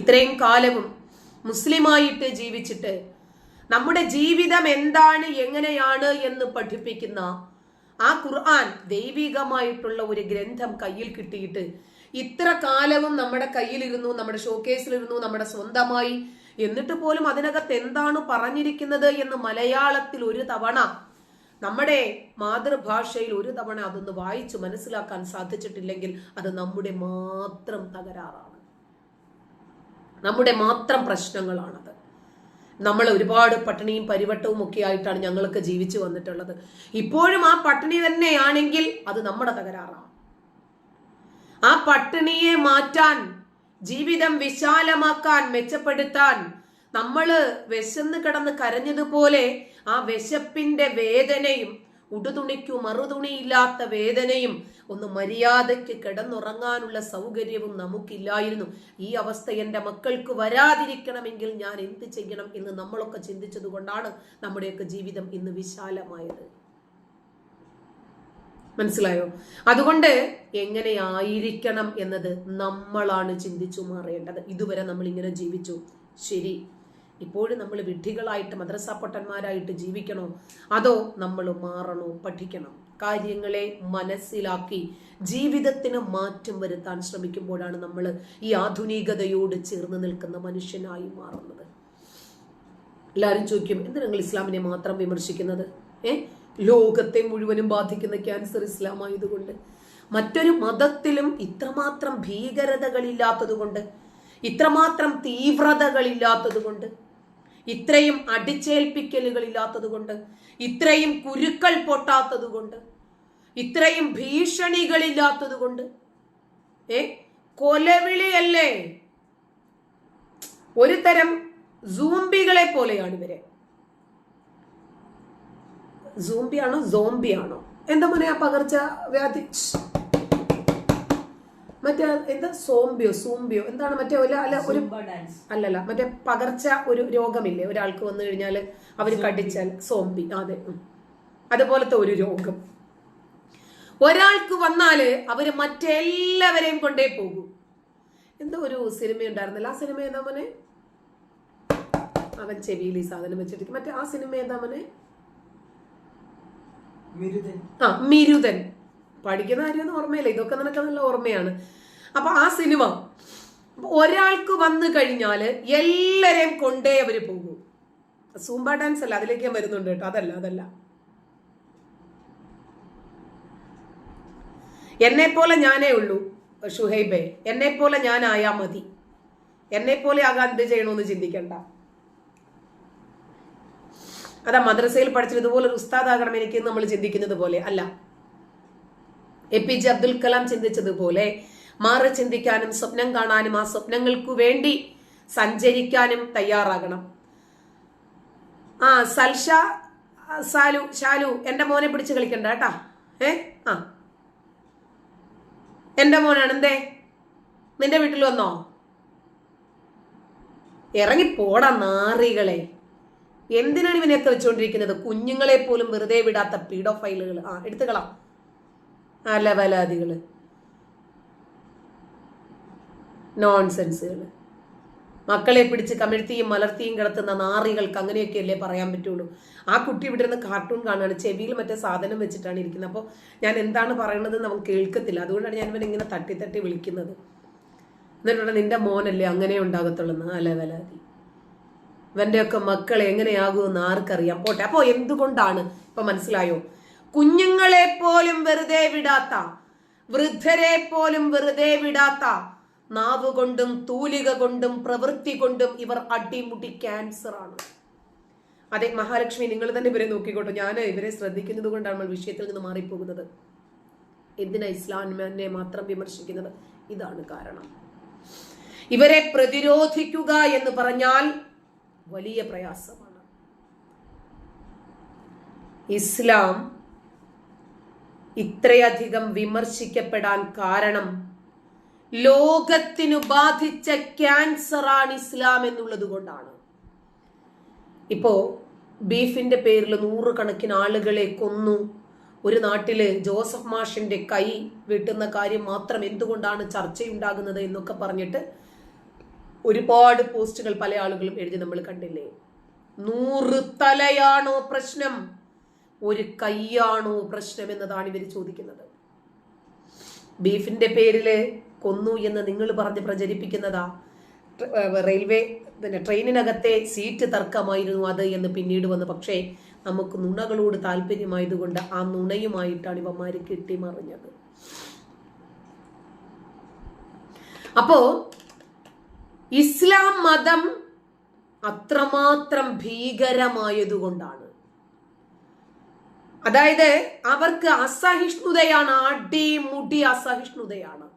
ഇത്രയും കാലവും മുസ്ലിമായിട്ട് ജീവിച്ചിട്ട് നമ്മുടെ ജീവിതം എന്താണ്, എങ്ങനെയാണ് എന്ന് പഠിപ്പിക്കുന്ന ആ ഖുർആൻ ദൈവികമായിട്ടുള്ള ഒരു ഗ്രന്ഥം കയ്യിൽ കിട്ടിയിട്ട് ഇത്ര കാലവും നമ്മുടെ കയ്യിലിരുന്നു, നമ്മുടെ ഷോക്കേസിലിരുന്നു, നമ്മുടെ സ്വന്തമായി, എന്നിട്ട് പോലും അതിനകത്ത് എന്താണ് പറഞ്ഞിരിക്കുന്നത് എന്ന് മലയാളത്തിൽ ഒരു തവണ, നമ്മുടെ മാതൃഭാഷയിൽ ഒരു തവണ അതൊന്ന് വായിച്ചു മനസ്സിലാക്കാൻ സാധിച്ചിട്ടില്ലെങ്കിൽ അത് നമ്മുടെ മാത്രം തകരാറാണ്, നമ്മുടെ മാത്രം പ്രശ്നങ്ങളാണത്. നമ്മൾ ഒരുപാട് പട്ടിണിയും പരിവട്ടവും ഒക്കെ ആയിട്ടാണ് ഞങ്ങൾക്ക് ജീവിച്ചു വന്നിട്ടുള്ളത്. ഇപ്പോഴും ആ പട്ടിണി തന്നെയാണെങ്കിൽ അത് നമ്മുടെ തകരാറാണ്. ആ പട്ടിണിയെ മാറ്റാൻ, ജീവിതം വിശാലമാക്കാൻ, മെച്ചപ്പെടുത്താൻ നമ്മള് വിശന്ന് കിടന്ന് കരഞ്ഞതുപോലെ ആ വിശപ്പിന്റെ വേദനയും, ഉടുതുണിക്കു മറുതുണിയില്ലാത്ത വേദനയും, ഒന്ന് മര്യാദയ്ക്ക് കിടന്നുറങ്ങാനുള്ള സൗകര്യവും നമുക്കില്ലായിരുന്നു. ഈ അവസ്ഥ എൻ്റെ മക്കൾക്ക് വരാതിരിക്കണമെങ്കിൽ ഞാൻ എന്ത് ചെയ്യണം എന്ന് നമ്മളൊക്കെ ചിന്തിച്ചത് കൊണ്ടാണ് നമ്മുടെയൊക്കെ ജീവിതം ഇന്ന് വിശാലമായത്. മനസ്സിലായോ? അതുകൊണ്ട് എങ്ങനെയായിരിക്കണം എന്നത് നമ്മളാണ് ചിന്തിച്ചു മാറേണ്ടത്. ഇതുവരെ നമ്മൾ ഇങ്ങനെ ജീവിച്ചു, ശരി, ഇപ്പോഴും നമ്മൾ വിഡ്ഢികളായിട്ട് മദ്രസ പൊട്ടന്മാരായിട്ട് ജീവിക്കണോ, അതോ നമ്മൾ മാറണോ, പഠിക്കണം, കാര്യങ്ങളെ മനസ്സിലാക്കി ജീവിതത്തിന് മാറ്റം വരുത്താൻ ശ്രമിക്കുമ്പോഴാണ് നമ്മൾ ഈ ആധുനികതയോട് ചേർന്ന് നിൽക്കുന്ന മനുഷ്യനായി മാറുന്നത്. എല്ലാവരും ചോദിക്കും, എന്ത് നിങ്ങൾ ഇസ്ലാമിനെ മാത്രം വിമർശിക്കുന്നത്? ലോകത്തെ മുഴുവനും ബാധിക്കുന്ന ക്യാൻസർ ഇസ്ലാം ആയതുകൊണ്ട്, മറ്റൊരു മതത്തിലും ഇത്രമാത്രം ഭീകരതകളില്ലാത്തത് കൊണ്ട്, ഇത്രമാത്രം തീവ്രതകളില്ലാത്തത് കൊണ്ട്, ഇത്രയും അടിച്ചേൽപ്പിക്കലുകൾ ഇല്ലാത്തത് കൊണ്ട്, ഇത്രയും കുരുക്കൾ പൊട്ടാത്തത് കൊണ്ട്, ഇത്രയും ഭീഷണികളില്ലാത്തത് കൊണ്ട്, കൊലവിളിയല്ലേ, ഒരു തരം സൂംബികളെ പോലെയാണ് ഇവരെ. സൂംബിയാണോ സോംബിയാണോ എന്താ മോനെ ആ പകർച്ച വ്യാധി, മറ്റേ എന്താ സൂംബിയോ എന്താണ് മറ്റേ അല്ലല്ല മറ്റേ പകർച്ച ഒരു രോഗമില്ലേ, ഒരാൾക്ക് വന്നു കഴിഞ്ഞാൽ അവര് കടിച്ചാൽ സോംബി, അതെ, അതുപോലത്തെ ഒരു രോഗം ഒരാൾക്ക് വന്നാല് അവര് മറ്റെല്ലാവരെയും കൊണ്ടേ പോകും. എന്തോ ഒരു സിനിമ ഉണ്ടായിരുന്നല്ലോ, ആ സിനിമ ഏതാ മോനെ? അവൻ ചെവിയിൽ ഈ സാധനം വെച്ചിട്ട്, മറ്റേ ആ സിനിമ ഏതാ മോനെ? മിരുതൻ. പഠിക്കുന്ന കാര്യമൊന്നും ഓർമ്മയില്ല, ഇതൊക്കെ നിനക്ക് നല്ല ഓർമ്മയാണ്. അപ്പൊ ആ സിനിമ ഒരാൾക്ക് വന്നു കഴിഞ്ഞാല് എല്ലാരെയും കൊണ്ടേ അവര് പോകും. സൂംബ ഡാൻസ് അല്ല, അതിലേക്ക് ഞാൻ വരുന്നുണ്ട് കേട്ടോ, അതല്ല. എന്നെ പോലെ ഞാനേ ഉള്ളൂ ഷുഹൈബെ, എന്നെ പോലെ ഞാനായാ മതി, എന്നെ പോലെ ആകാൻ എന്ത് ചെയ്യണമെന്ന് ചിന്തിക്കണ്ട. അതാ മദ്രസയിൽ പഠിച്ചത് ഇതുപോലെ ഒരു ഉസ്താദാകണം എനിക്ക് നമ്മൾ ചിന്തിക്കുന്നത് പോലെ അല്ല. APJ അബ്ദുൽ കലാം ചിന്തിച്ചതുപോലെ മാറി ചിന്തിക്കാനും സ്വപ്നം കാണാനും ആ സ്വപ്നങ്ങൾക്കു വേണ്ടി സഞ്ചരിക്കാനും തയ്യാറാകണം. സൽഷ ഷാലു എന്റെ മോനെ പിടിച്ച് കളിക്കണ്ട കേട്ടാ. എന്റെ മോനാണ്, എന്തേ നിന്റെ വീട്ടിൽ വന്നോ? ഇറങ്ങിപ്പോടാ നാറികളെ. എന്തിനാണ് ഇവനെയൊക്കെ വെച്ചുകൊണ്ടിരിക്കുന്നത്? കുഞ്ഞുങ്ങളെ പോലും വെറുതെ വിടാത്ത പീഡോഫൈലുകൾ, എടുത്തുകളാം, അലവലാദികള്, നോൺസെൻസുകള്. മക്കളെ പിടിച്ച് കമിഴ്ത്തിയും മലർത്തിയും കിടത്തുന്ന നാറികൾക്ക് അങ്ങനെയൊക്കെയല്ലേ പറയാൻ പറ്റുള്ളൂ. ആ കുട്ടി ഇവിടെ നിന്ന് കാർട്ടൂൺ കാണുകയാണ്, ചെവിയിൽ മറ്റേ സാധനം വെച്ചിട്ടാണ് ഇരിക്കുന്നത്. അപ്പോൾ ഞാൻ എന്താണ് പറയണത് അവൻ കേൾക്കത്തില്ല, അതുകൊണ്ടാണ് ഞാൻ ഇവനെ ഇങ്ങനെ തട്ടി വിളിക്കുന്നത്. എന്നിട്ടുണ്ട് നിന്റെ മോനല്ലേ അങ്ങനെ ഉണ്ടാകത്തുള്ളൂ, അലവലാതി. ഇവന്റെയൊക്കെ മക്കൾ എങ്ങനെയാകുമെന്ന് ആർക്കറിയാം. പോട്ടെ. അപ്പോ എന്തുകൊണ്ടാണ് ഇപ്പൊ മനസ്സിലായോ? കുഞ്ഞുങ്ങളെ പോലും വെറുതെ വിടാത്ത, വൃദ്ധരെ പോലും വെറുതെ വിടാത്ത, നാവ് കൊണ്ടും തൂലിക കൊണ്ടും പ്രവൃത്തി കൊണ്ടും ഇവർ അടിമുടി ക്യാൻസർ ആണ്. അതെ മഹാലക്ഷ്മി, നിങ്ങൾ തന്നെ ഇവരെ നോക്കിക്കോട്ടെ. ഞാൻ ഇവരെ ശ്രദ്ധിക്കുന്നത് കൊണ്ടാണ് നമ്മൾ വിഷയത്തിൽ നിന്ന് മാറിപ്പോകുന്നത്. എന്തിനാ ഇസ്ലാമിനെ മാത്രം വിമർശിക്കുന്നത്? ഇതാണ് കാരണം. ഇവരെ പ്രതിരോധിക്കുക എന്ന് പറഞ്ഞാൽ വലിയ പ്രയാസമാണ്. ഇസ്ലാം ഇത്രയധികം വിമർശിക്കപ്പെടാൻ കാരണം ലോകത്തിനു ബാധിച്ച ക്യാൻസറാണ് ഇസ്ലാം എന്നുള്ളത് കൊണ്ടാണ്. ഇപ്പോ ബീഫിന്റെ പേരിൽ 100 കണക്കിന് ആളുകളെ കൊന്നു. ഒരു നാട്ടില് ജോസഫ് മാഷിന്റെ കൈ വെട്ടുന്ന കാര്യം മാത്രം എന്തുകൊണ്ടാണ് ചർച്ചയുണ്ടാകുന്നത് എന്നൊക്കെ പറഞ്ഞിട്ട് ഒരുപാട് പോസ്റ്റുകൾ പല ആളുകളും എഴുതി നമ്മൾ കണ്ടില്ലേ. 100 തലയാണോ പ്രശ്നം, ഒരു കൈയാണോ പ്രശ്നം എന്നതാണ് ഇവർ ചോദിക്കുന്നത്. ബീഫിന്റെ പേരില് കൊന്നു എന്ന് നിങ്ങൾ പറഞ്ഞ് പ്രചരിപ്പിക്കുന്നതാ. റെയിൽവേ ട്രെയിനിനകത്തെ സീറ്റ് തർക്കമായിരുന്നു അത് എന്ന് പിന്നീട് വന്നു. പക്ഷേ നമുക്ക് നുണകളോട് താല്പര്യമായതുകൊണ്ട് ആ നുണയുമായിട്ടാണ് ഇവന്മാര് കെട്ടിമറിഞ്ഞത്. അപ്പോ ഇസ്ലാം മതം അത്രമാത്രം ഭീകരമായതുകൊണ്ടാണ്, അതായത് അവർക്ക് അസഹിഷ്ണുതയാണ്, അടിമുടി അസഹിഷ്ണുതയാണ്.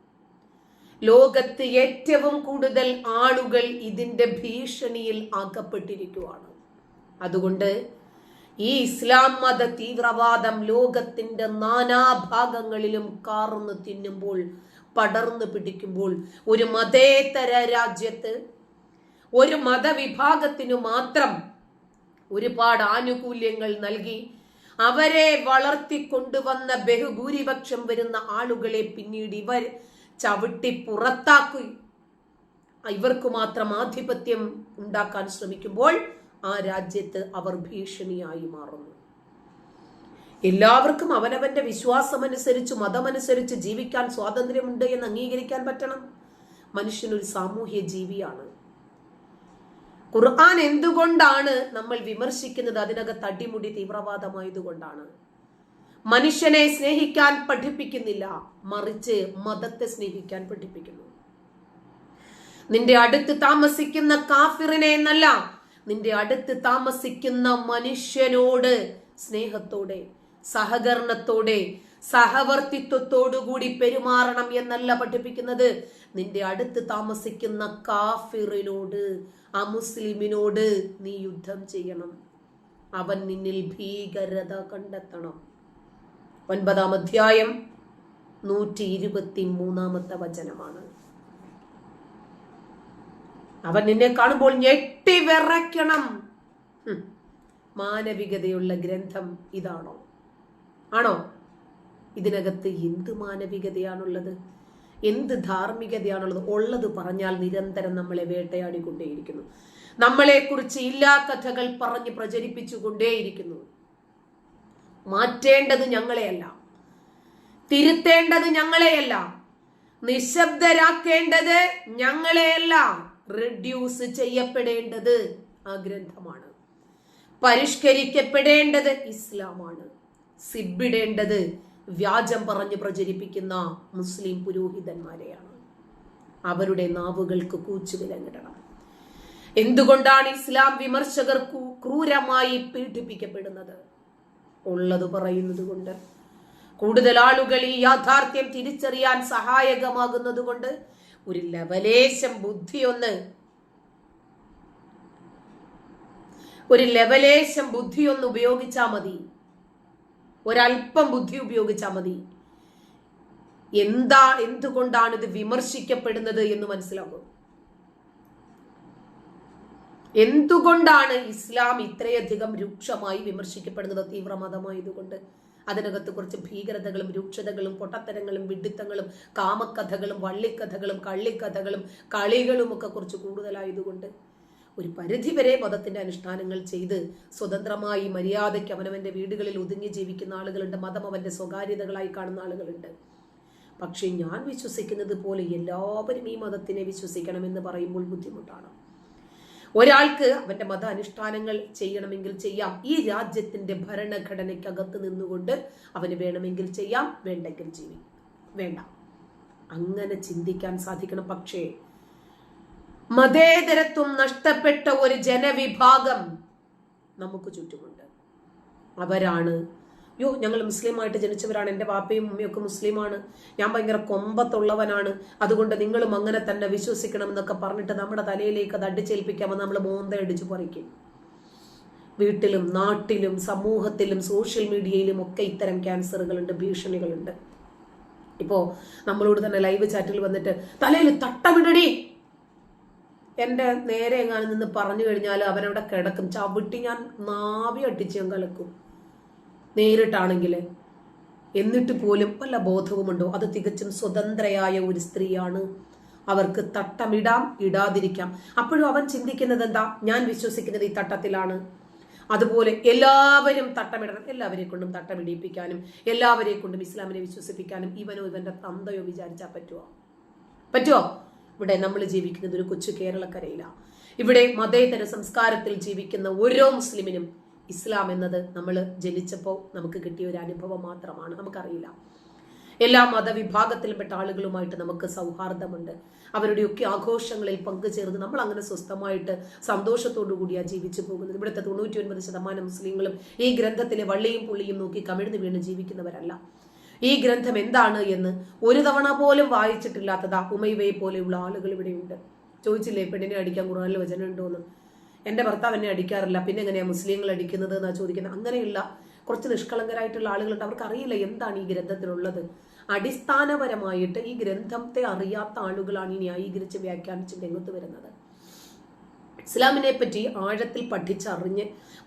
ലോകത്ത് ഏറ്റവും കൂടുതൽ ആളുകൾ ഇതിന്റെ ഭീഷണിയിൽ അകപ്പെട്ടിരിക്കുകയാണ്. അതുകൊണ്ട് ഈ ഇസ്ലാം മത തീവ്രവാദം ലോകത്തിന്റെ നാനാഭാഗങ്ങളിലും കാർന്ന് തിന്നുമ്പോൾ, പടർന്നു പിടിക്കുമ്പോൾ, ഒരു മതേതര രാജ്യത്ത് ഒരു മതവിഭാഗത്തിനു മാത്രം ഒരുപാട് ആനുകൂല്യങ്ങൾ നൽകി അവരെ വളർത്തിക്കൊണ്ടുവന്ന ബഹുഭൂരിപക്ഷം വരുന്ന ആളുകളെ പിന്നീട് ഇവർ ചവിട്ടി പുറത്താക്കുകയും ഇവർക്ക് മാത്രം ആധിപത്യം ഉണ്ടാക്കാൻ ശ്രമിക്കുമ്പോൾ ആ രാജ്യത്ത് അവർ ഭീഷണിയായി മാറുന്നു. എല്ലാവർക്കും അവനവന്റെ വിശ്വാസമനുസരിച്ച് മതമനുസരിച്ച് ജീവിക്കാൻ സ്വാതന്ത്ര്യമുണ്ട് എന്ന് അംഗീകരിക്കാൻ പറ്റണം. മനുഷ്യനൊരു സാമൂഹ്യ ജീവിയാണ്. ഖുർആൻ എന്തുകൊണ്ടാണ് നമ്മൾ വിമർശിക്കുന്നത്? അതിനകത്ത് അടിമുടി തീവ്രവാദമായതുകൊണ്ടാണ്. മനുഷ്യനെ സ്നേഹിക്കാൻ പഠിപ്പിക്കുന്നില്ല, മറിച്ച് മതത്തെ സ്നേഹിക്കാൻ പഠിപ്പിക്കുന്നു. നിന്റെ അടുത്ത് താമസിക്കുന്ന കാഫിറിനെ എന്നല്ല, നിന്റെ അടുത്ത് താമസിക്കുന്ന മനുഷ്യനോട് സ്നേഹത്തോടെ, സഹകരണത്തോടെ, സഹവർത്തിത്വത്തോടുകൂടി പെരുമാറണം എന്നല്ല പഠിപ്പിക്കുന്നത്. നിന്റെ അടുത്ത് താമസിക്കുന്ന കാഫിറിനോട്, അമുസ്ലിമിനോട് നീ യുദ്ധം ചെയ്യണം. അവൻ നിന്നിൽ ഭീകരത കണ്ടെത്തണം. 9-ാം അധ്യായം 123-ാമത്തെ വചനമാണ്. അവൻ നിന്നെ കാണുമ്പോൾ ഞെട്ടി വിറയ്ക്കണം. മാനവികതയുള്ള ഗ്രന്ഥം ഇതാണോ? ആണോ? ഇതിനകത്ത് എന്ത് മാനവികതയാണുള്ളത്? എന്ത് ധാർമ്മികതയാണുള്ളത്? ഉള്ളത് പറഞ്ഞാൽ നിരന്തരം നമ്മളെ വേട്ടയാടിക്കൊണ്ടേയിരിക്കുന്നു. നമ്മളെ കുറിച്ച് ഇല്ലാ കഥകൾ പറഞ്ഞ് പ്രചരിപ്പിച്ചുകൊണ്ടേയിരിക്കുന്നു. മാറ്റേണ്ടത് ഞങ്ങളെയല്ല, തിരുത്തേണ്ടത് ഞങ്ങളെയല്ല, നിശബ്ദരാക്കേണ്ടത് ഞങ്ങളെയല്ല, റെഡ്യൂസ് ചെയ്യപ്പെടേണ്ടത് ആ ഗ്രന്ഥമാണ്. പരിഷ്കരിക്കപ്പെടേണ്ടത് ഇസ്ലാമാണ്. സിബിടേണ്ടത് വ്യാജം പറഞ്ഞ് പ്രചരിപ്പിക്കുന്ന മുസ്ലിം പുരോഹിതന്മാരെയാണ്. അവരുടെ നാവുകൾക്ക് കൂച്ചുവിലങ്ങിടണം. എന്തുകൊണ്ടാണ് ഇസ്ലാം വിമർശകർ ക്രൂരമായി പീഡിപ്പിക്കപ്പെടുന്നത്? ഉള്ളത് പറയുന്നത് കൊണ്ട്. കൂടുതൽ ആളുകൾ ഈ യാഥാർത്ഥ്യം തിരിച്ചറിയാൻ സഹായകമാകുന്നത് കൊണ്ട് ഒരു ലവലേശം ബുദ്ധിയൊന്ന് ഉപയോഗിച്ചാൽ മതി, ഒരല്പം ബുദ്ധി ഉപയോഗിച്ചാൽ മതി. എന്തുകൊണ്ടാണ് ഇത് വിമർശിക്കപ്പെടുന്നത് എന്ന് മനസ്സിലാകും. എന്തുകൊണ്ടാണ് ഇസ്ലാം ഇത്രയധികം രൂക്ഷമായി വിമർശിക്കപ്പെടുന്നത്? തീവ്രമതമായതുകൊണ്ട്. അതിനകത്ത് കുറച്ച് ഭീകരതകളും രൂക്ഷതകളും പൊട്ടത്തരങ്ങളും വിഡിത്തങ്ങളും കാമക്കഥകളും വള്ളിക്കഥകളും കള്ളിക്കഥകളും കളികളും ഒക്കെ കുറച്ച് കൂടുതലായതുകൊണ്ട്. ഒരു പരിധിവരെ മതത്തിന്റെ അനുഷ്ഠാനങ്ങൾ ചെയ്ത് സ്വതന്ത്രമായി മര്യാദയ്ക്ക് അവനവന്റെ വീടുകളിൽ ഒതുങ്ങി ജീവിക്കുന്ന ആളുകളുണ്ട്. മതം അവന്റെ സ്വകാര്യതകളായി കാണുന്ന ആളുകളുണ്ട്. പക്ഷെ ഞാൻ വിശ്വസിക്കുന്നത് പോലെ എല്ലാവരും ഈ മതത്തിനെ വിശ്വസിക്കണമെന്ന് പറയുമ്പോൾ ബുദ്ധിമുട്ടാണ്. ഒരാൾക്ക് അവന്റെ മത അനുഷ്ഠാനങ്ങൾ ചെയ്യണമെങ്കിൽ ചെയ്യാം. ഈ രാജ്യത്തിന്റെ ഭരണഘടനയ്ക്കകത്ത് നിന്നുകൊണ്ട് അവന് വേണമെങ്കിൽ ചെയ്യാം, വേണ്ടെങ്കിൽ വേണ്ട. അങ്ങനെ ചിന്തിക്കാൻ സാധിക്കണം. പക്ഷേ മതേതരത്വം നഷ്ടപ്പെട്ട ഒരു ജനവിഭാഗം നമുക്ക് ചുറ്റുമുണ്ട്. അവരാണ് ഞങ്ങൾ മുസ്ലിമായിട്ട് ജനിച്ചവരാണ്, എൻ്റെ വാപ്പയും ഉമ്മയൊക്കെ മുസ്ലിമാണ്, ഞാൻ ഭയങ്കര കൊമ്പത്തുള്ളവനാണ്, അതുകൊണ്ട് നിങ്ങളും അങ്ങനെ തന്നെ വിശ്വസിക്കണം എന്നൊക്കെ പറഞ്ഞിട്ട് നമ്മുടെ തലയിലേക്ക് അത് അടിച്ചേൽപ്പിക്കാമെന്ന് നമ്മൾ മോന്തയടിച്ച് പറിക്കും. വീട്ടിലും നാട്ടിലും സമൂഹത്തിലും സോഷ്യൽ മീഡിയയിലും ഒക്കെ ഇത്തരം ക്യാൻസറുകളുണ്ട്, ഭീഷണികളുണ്ട്. ഇപ്പോ നമ്മളോട് തന്നെ ലൈവ് ചാറ്റിൽ വന്നിട്ട് തലയിൽ തട്ടമിടടി, എൻ്റെ നേരെ എങ്ങാനും നിന്ന് പറഞ്ഞു കഴിഞ്ഞാൽ അവനവിടെ കിടക്കും, ചവിട്ടി ഞാൻ നാവി അട്ടിച്ച് ഞാൻ കലക്കും നേരിട്ടാണെങ്കിൽ. എന്നിട്ട് പോലും വല്ല ബോധവുമുണ്ടോ? അത് തികച്ചും സ്വതന്ത്രയായ ഒരു സ്ത്രീയാണ്, അവർക്ക് തട്ടമിടാം, ഇടാതിരിക്കാം. അപ്പോഴും അവൻ ചിന്തിക്കുന്നത് എന്താ? ഞാൻ വിശ്വസിക്കുന്നത് ഈ തട്ടത്തിലാണ്, അതുപോലെ എല്ലാവരും തട്ടമിടണം. എല്ലാവരെ കൊണ്ടും തട്ടമിടിപ്പിക്കാനും എല്ലാവരെ കൊണ്ടും ഇസ്ലാമിനെ വിശ്വസിപ്പിക്കാനും ഇവനോ ഇവന്റെ തന്തയോ വിചാരിച്ചാൽ പറ്റുമോ? ഇവിടെ നമ്മൾ ജീവിക്കുന്നത് ഒരു കൊച്ചു കേരളക്കരയിലാണ്. ഇവിടെ മതേതര സംസ്കാരത്തിൽ ജീവിക്കുന്ന ഓരോ മുസ്ലിമിനും ഇസ്ലാം എന്നത് നമ്മൾ ജനിച്ചപ്പോൾ നമുക്ക് കിട്ടിയ ഒരു അനുഭവം മാത്രമാണ്. നമുക്കറിയില്ല. എല്ലാ മതവിഭാഗത്തിൽപ്പെട്ട ആളുകളുമായിട്ട് നമുക്ക് സൗഹാർദ്ദമുണ്ട്. അവരുടെയൊക്കെ ആഘോഷങ്ങളിൽ പങ്കുചേർന്ന് നമ്മൾ അങ്ങനെ സ്വസ്ഥമായിട്ട് സന്തോഷത്തോടു കൂടിയാണ് ജീവിച്ചു പോകുന്നത്. ഇവിടുത്തെ 99% മുസ്ലിങ്ങളും ഈ ഗ്രന്ഥത്തിലെ വള്ളിയും പുള്ളിയും നോക്കി കമിഴ്ന്നു വീണ് ജീവിക്കുന്നവരല്ല. ഈ ഗ്രന്ഥം എന്താണ് എന്ന് ഒരു തവണ പോലും വായിച്ചിട്ടില്ലാത്തതാ ഉമൈവയെ പോലെയുള്ള ആളുകൾ ഇവിടെയുണ്ട്. ചോദിച്ചില്ലേ പെണ്ണിനെ അടിക്കാൻ ഖുർആനിൽ വചനം ഉണ്ടോന്ന്? എന്റെ ഭർത്താവ് എന്നെ അടിക്കാറില്ല, പിന്നെ എങ്ങനെയാ മുസ്ലിങ്ങൾ അടിക്കുന്നത് എന്നാ ചോദിക്കുന്നത്. അങ്ങനെയുള്ള കുറച്ച് നിഷ്കളങ്കരായിട്ടുള്ള ആളുകളുണ്ട്. അവർക്ക് അറിയില്ല എന്താണ് ഈ ഗ്രന്ഥത്തിലുള്ളത്. അടിസ്ഥാനപരമായിട്ട് ഈ ഗ്രന്ഥത്തെ അറിയാത്ത ആളുകളാണ് ഈ ന്യായീകരിച്ച് വ്യാഖ്യാനിച്ച് രംഗത്ത് വരുന്നത്. ഇസ്ലാമിനെ പറ്റി ആഴത്തിൽ പഠിച്ചറിഞ്ഞ്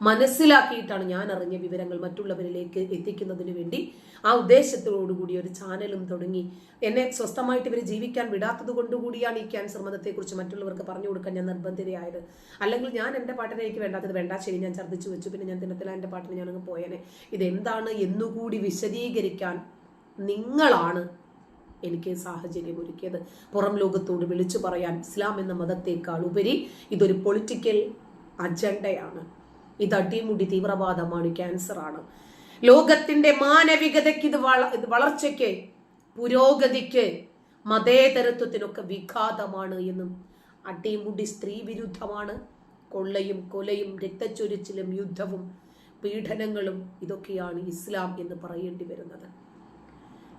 മനസ്സിലാക്കിയിട്ടാണ് ഞാൻ അറിഞ്ഞ വിവരങ്ങൾ മറ്റുള്ളവരിലേക്ക് എത്തിക്കുന്നതിന് വേണ്ടി ആ ഉദ്ദേശത്തോടുകൂടി ഒരു ചാനലും തുടങ്ങി. എന്നെ സ്വസ്ഥമായിട്ട് ഇവർ ജീവിക്കാൻ വിടാത്തത് കൊണ്ടുകൂടിയാണ് ഈ ക്യാൻസർ മതത്തെക്കുറിച്ച് മറ്റുള്ളവർക്ക് പറഞ്ഞു കൊടുക്കാൻ ഞാൻ നിർബന്ധിതയായത്. അല്ലെങ്കിൽ ഞാൻ എൻ്റെ പാട്ടിനെ എനിക്ക് വേണ്ടാത്തത് വേണ്ട, ശരി ഞാൻ ഛർദ്ദിച്ചു വെച്ചു, പിന്നെ ഞാൻ ദിനത്തില എൻ്റെ പാട്ടിന് ഞാനങ്ങ് പോയേനെ. ഇതെന്താണ് എന്നുകൂടി വിശദീകരിക്കാൻ നിങ്ങളാണ് എനിക്ക് സാഹചര്യം ഒരുക്കിയത്. പുറം ലോകത്തോട് വിളിച്ചു പറയാൻ ഇസ്ലാം എന്ന മതത്തേക്കാൾ ഉപരി ഇതൊരു പൊളിറ്റിക്കൽ അജണ്ടയാണ്. ഇത് അടിമുടി തീവ്രവാദമാണ്, ക്യാൻസറാണ്. ലോകത്തിന്റെ മാനവികതയ്ക്ക് ഇത് വളർച്ചയ്ക്ക്, പുരോഗതിക്ക്, മതേതരത്വത്തിനൊക്കെ വിഘാതമാണ് എന്നും അടിമുടി സ്ത്രീ വിരുദ്ധമാണ്. കൊള്ളയും കൊലയും രക്തച്ചൊരിച്ചിലും യുദ്ധവും പീഡനങ്ങളും ഇതൊക്കെയാണ് ഇസ്ലാം എന്ന് പറയേണ്ടി വരുന്നത്.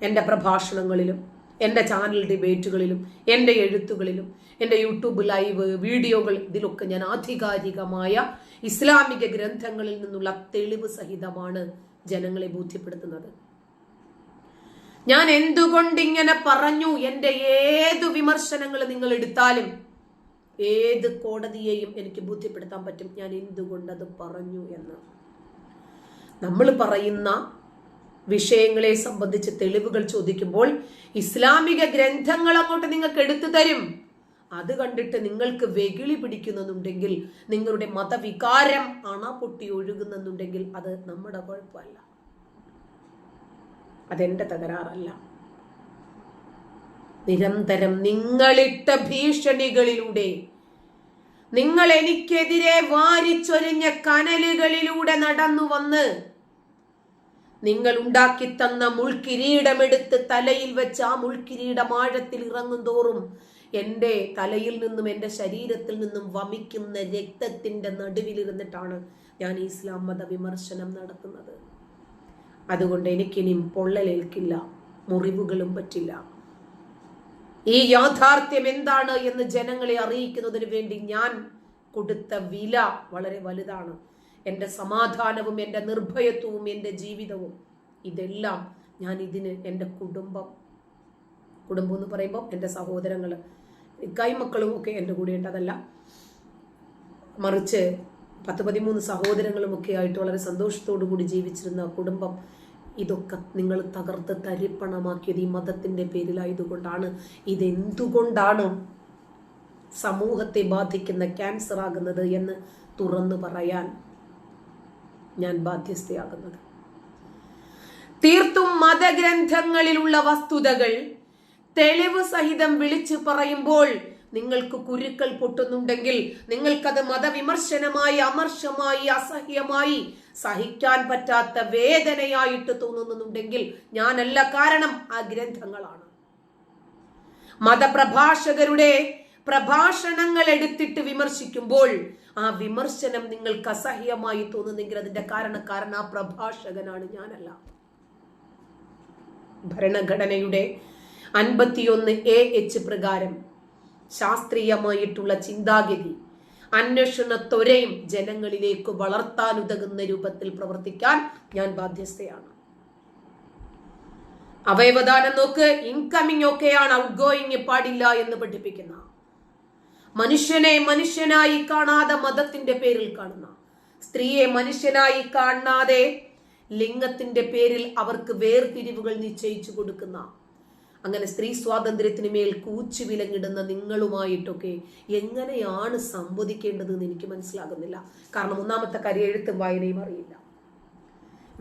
എൻ്റെ പ്രഭാഷണങ്ങളിലും എൻ്റെ ചാനൽ ഡിബേറ്റുകളിലും എൻ്റെ എഴുത്തുകളിലും എൻ്റെ യൂട്യൂബ് ലൈവ് വീഡിയോകൾ ഇതിലൊക്കെ ഞാൻ ആധികാരികമായ ഇസ്ലാമിക ഗ്രന്ഥങ്ങളിൽ നിന്നുള്ള തെളിവ് സഹിതമാണ് ജനങ്ങളെ ബോധ്യപ്പെടുത്തുന്നത്. ഞാൻ എന്തുകൊണ്ടിങ്ങനെ പറഞ്ഞു? എൻ്റെ ഏതു വിമർശനങ്ങൾ നിങ്ങൾ എടുത്താലും ഏത് കോടതിയെയും എനിക്ക് ബോധ്യപ്പെടുത്താൻ പറ്റും ഞാൻ എന്തുകൊണ്ടത് പറഞ്ഞു എന്ന്. നമ്മൾ പറയുന്ന വിഷയങ്ങളെ സംബന്ധിച്ച് തെളിവുകൾ ചോദിക്കുമ്പോൾ ഇസ്ലാമിക ഗ്രന്ഥങ്ങൾ അങ്ങോട്ട് നിങ്ങൾക്ക് എടുത്തു തരും. അത് കണ്ടിട്ട് നിങ്ങൾക്ക് വെകിളി പിടിക്കുന്നുണ്ടെങ്കിൽ, നിങ്ങളുടെ മതവികാരം അണ പൊട്ടി ഒഴുകുന്നുണ്ടെങ്കിൽ അത് നമ്മുടെ കുഴപ്പമല്ല, അതെന്റെ തകരാറല്ല. നിരന്തരം നിങ്ങളിട്ട ഭീഷണികളിലൂടെ, നിങ്ങൾ എനിക്കെതിരെ വാരിച്ചൊരിഞ്ഞ കനലുകളിലൂടെ നടന്നു വന്ന് നിങ്ങൾ ഉണ്ടാക്കി തന്ന മുൾക്കിരീടമെടുത്ത് തലയിൽ വെച്ച് ആ മുൾക്കിരീടം ആഴത്തിൽ ഇറങ്ങും തോറും എൻ്റെ തലയിൽ നിന്നും എൻ്റെ ശരീരത്തിൽ നിന്നും വമിക്കുന്ന രക്തത്തിൻ്റെ നടുവിലിരുന്നിട്ടാണ് ഞാൻ ഇസ്ലാം മത വിമർശനം നടത്തുന്നത്. അതുകൊണ്ട് എനിക്കിനിയും പൊള്ളലേൽക്കില്ല, മുറിവുകളും പറ്റില്ല. ഈ യാഥാർത്ഥ്യം എന്താണ് എന്ന് ജനങ്ങളെ അറിയിക്കുന്നതിന് വേണ്ടി ഞാൻ കൊടുത്ത വില വളരെ വലുതാണ്. എൻ്റെ സമാധാനവും എൻ്റെ നിർഭയത്വവും എൻ്റെ ജീവിതവും ഇതെല്ലാം ഞാൻ ഇതിന് എൻ്റെ കുടുംബം എന്ന് പറയുമ്പോൾ എൻ്റെ സഹോദരങ്ങൾ, കൈമക്കളും ഒക്കെ എൻ്റെ കൂടെ ഉണ്ട്. അതല്ല, മറിച്ച് 10-13 സഹോദരങ്ങളും ഒക്കെ ആയിട്ട് വളരെ സന്തോഷത്തോടു കൂടി ജീവിച്ചിരുന്ന കുടുംബം, ഇതൊക്കെ നിങ്ങൾ തകർത്ത് തരിപ്പണമാക്കിയത് ഈ മതത്തിൻ്റെ പേരിലായതുകൊണ്ടാണ്. ഇതെന്തുകൊണ്ടാണ് സമൂഹത്തെ ബാധിക്കുന്ന ക്യാൻസർ ആകുന്നത് എന്ന് തുറന്നു പറയാൻ ഞാൻ ബാധ്യസ്ഥയാകുന്നത്. തീർത്തും മതഗ്രന്ഥങ്ങളിലുള്ള വസ്തുതകൾ തെളിവ് സഹിതം വിളിച്ചു പറയുമ്പോൾ നിങ്ങൾക്ക് കുരുക്കൾ പൊട്ടുന്നുണ്ടെങ്കിൽ, നിങ്ങൾക്കത് മതവിമർശനമായി, അമർഷമായി, അസഹ്യമായി, സഹിക്കാൻ പറ്റാത്ത വേദനയായിട്ട് തോന്നുന്നുണ്ടെങ്കിൽ ഞാനല്ല കാരണം, ആ ഗ്രന്ഥങ്ങളാണ്. മതപ്രഭാഷകരുടെ പ്രഭാഷണങ്ങൾ എടുത്തിട്ട് വിമർശിക്കുമ്പോൾ ആ വിമർശനം നിങ്ങൾക്ക് അസഹ്യമായി തോന്നുന്നെങ്കിൽ അതിന്റെ കാരണക്കാരൻ ആ പ്രഭാഷകനാണ്, ഞാനല്ല. ഭരണഘടനയുടെ 51A(h) പ്രകാരം ശാസ്ത്രീയമായിട്ടുള്ള ചിന്താഗതി, അന്വേഷണത്വരയും ജനങ്ങളിലേക്ക് വളർത്താനുതകുന്ന രൂപത്തിൽ പ്രവർത്തിക്കാൻ ഞാൻ ബാധ്യസ്ഥയാണ്. അവയവദാനം നോക്ക്, ഇൻകമിങ് ഒക്കെയാണ്, ഔട്ട് ഗോയിങ് പാടില്ല എന്ന് പഠിപ്പിക്കുന്ന, മനുഷ്യനെ മനുഷ്യനായി കാണാതെ മതത്തിന്റെ പേരിൽ കാണുന്ന, സ്ത്രീയെ മനുഷ്യനായി കാണാതെ ലിംഗത്തിന്റെ പേരിൽ അവർക്ക് വേർതിരിവുകൾ നിശ്ചയിച്ചു കൊടുക്കുന്ന, അങ്ങനെ സ്ത്രീ സ്വാതന്ത്ര്യത്തിന് മേൽ കൂച്ചു വിലങ്ങിടുന്ന നിങ്ങളുമായിട്ടൊക്കെ എങ്ങനെയാണ് സംവദിക്കേണ്ടതെന്ന് എനിക്ക് മനസ്സിലാകുന്നില്ല. കാരണം ഒന്നാമത്തെ കാര്യം എഴുത്തും വായനയും അറിയില്ല,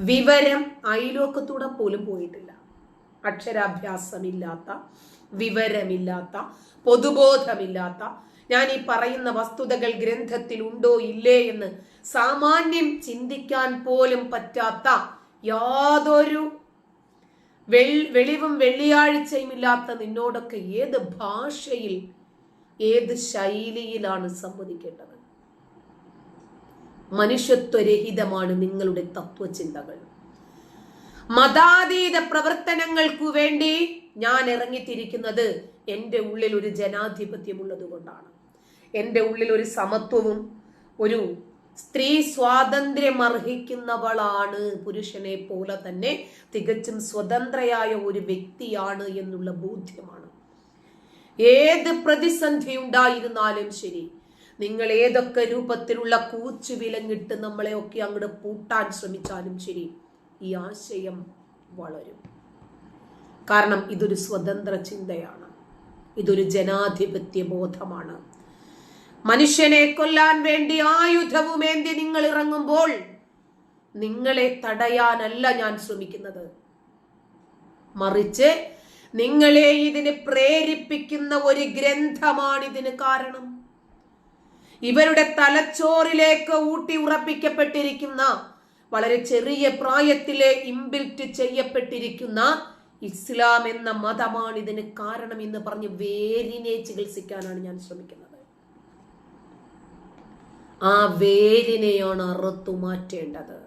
വിവരം അയലോക്കത്തൂടെ പോലും പോയിട്ടില്ല, അക്ഷരാഭ്യാസമില്ലാത്ത, വിവരമില്ലാത്ത, പൊതുബോധമില്ലാത്ത, ഞാൻ ഈ പറയുന്ന വസ്തുതകൾ ഗ്രന്ഥത്തിൽ ഉണ്ടോ ഇല്ലേ എന്ന് സാമാന്യം ചിന്തിക്കാൻ പോലും പറ്റാത്ത, യാതൊരു വെളിവും വെള്ളിയാഴ്ചയും ഇല്ലാത്ത നിന്നോടൊക്കെ ഏത് ഭാഷയിൽ, ഏത് ശൈലിയിലാണ് സംവദിക്കേണ്ടത്? മനുഷ്യത്വരഹിതമാണ് നിങ്ങളുടെ തത്വചിന്തകൾ. മതാതീത പ്രവർത്തനങ്ങൾക്കു വേണ്ടി ഞാൻ ഇറങ്ങിത്തിരിക്കുന്നത് എൻ്റെ ഉള്ളിൽ ഒരു ജനാധിപത്യമുള്ളത് കൊണ്ടാണ്. എൻ്റെ ഉള്ളിൽ ഒരു സമത്വവും ഒരു സ്ത്രീ സ്വാതന്ത്ര്യം അർഹിക്കുന്നവളാണ്, പുരുഷനെ പോലെ തന്നെ തികച്ചും സ്വതന്ത്രയായ ഒരു വ്യക്തിയാണ് എന്നുള്ള ബോധ്യമാണ്. ഏത് പ്രതിസന്ധി ഉണ്ടായിരുന്നാലും ശരി, നിങ്ങൾ ഏതൊക്കെ രൂപത്തിലുള്ള കൂച്ചു വിലങ്ങിട്ട് നമ്മളെയൊക്കെ അങ്ങോട്ട് പൂട്ടാൻ ശ്രമിച്ചാലും ശരി, ഈ ആശയം വളരും. കാരണം ഇതൊരു സ്വതന്ത്ര ചിന്തയാണ്, ഇതൊരു ജനാധിപത്യ ബോധമാണ്. മനുഷ്യനെ കൊല്ലാൻ വേണ്ടി ആയുധവുമേന്തി നിങ്ങൾ ഇറങ്ങുമ്പോൾ നിങ്ങളെ തടയാനല്ല ഞാൻ ശ്രമിക്കുന്നത്, മറിച്ച് നിങ്ങളെ ഇതിന് പ്രേരിപ്പിക്കുന്ന ഒരു ഗ്രന്ഥമാണ് ഇതിന് കാരണം. ഇവരുടെ തലച്ചോറിലേക്ക് ഊട്ടി ഉറപ്പിക്കപ്പെട്ടിരിക്കുന്ന, വളരെ ചെറിയ പ്രായത്തിലെ ഇംബിൽറ്റ് ചെയ്യപ്പെട്ടിരിക്കുന്ന ഇസ്ലാം എന്ന മതമാണ് ഇതിന് കാരണം എന്ന് പറഞ്ഞ് വേരിനെ ചികിത്സിക്കാനാണ് ഞാൻ ശ്രമിക്കുന്നത്. ആ വേരിനെയാണ് അറുത്തു മാറ്റേണ്ടത്.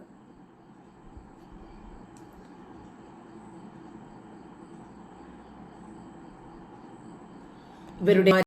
ഇവരുടെ